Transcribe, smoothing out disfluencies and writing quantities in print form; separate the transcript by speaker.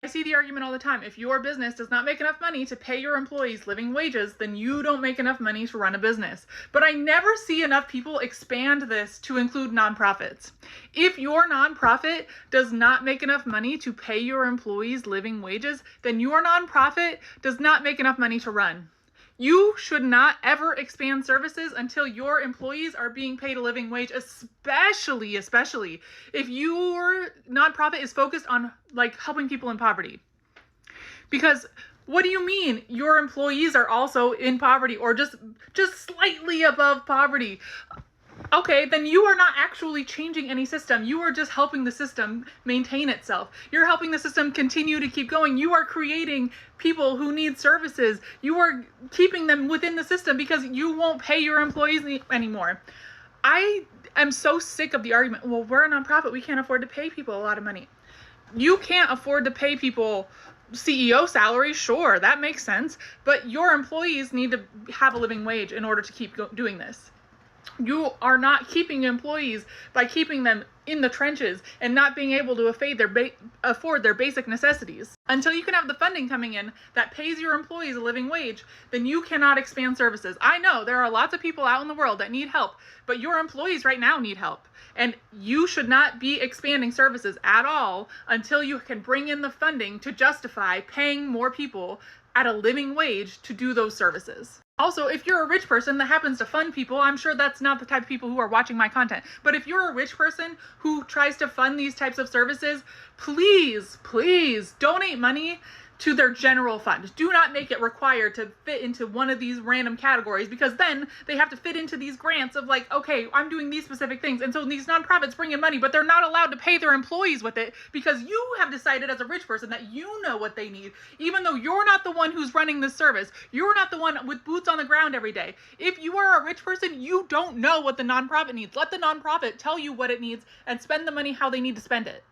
Speaker 1: I see the argument all the time. If your business does not make enough money to pay your employees living wages, then you don't make enough money to run a business. But I never see enough people expand this to include nonprofits. If your nonprofit does not make enough money to pay your employees living wages, then your nonprofit does not make enough money to run. You should not ever expand services until your employees are being paid a living wage, especially if your nonprofit is focused on like helping people in poverty. Because what do you mean your employees are also in poverty or just slightly above poverty? Okay, then you are not actually changing any system. You are just helping the system maintain itself. You're helping the system continue to keep going. You are creating people who need services. You are keeping them within the system because you won't pay your employees anymore. I am so sick of the argument, well, we're a nonprofit. We can't afford to pay people a lot of money. You can't afford to pay people CEO salary, sure, that makes sense. But your employees need to have a living wage in order to keep doing this. You are not keeping employees by keeping them in the trenches and not being able to afford their basic necessities. Until you can have the funding coming in that pays your employees a living wage, then you cannot expand services. I know there are lots of people out in the world that need help, but your employees right now need help. And you should not be expanding services at all until you can bring in the funding to justify paying more people at a living wage to do those services. Also, if you're a rich person that happens to fund people, I'm sure that's not the type of people who are watching my content. But if you're a rich person who tries to fund these types of services, please donate money to their general fund. Do not make it required to fit into one of these random categories, because then they have to fit into these grants of like, okay, I'm doing these specific things. And so these nonprofits bring in money, but they're not allowed to pay their employees with it because you have decided as a rich person that you know what they need, even though you're not the one who's running this service. You're not the one with boots on the ground every day. If you are a rich person, you don't know what the nonprofit needs. Let the nonprofit tell you what it needs and spend the money how they need to spend it.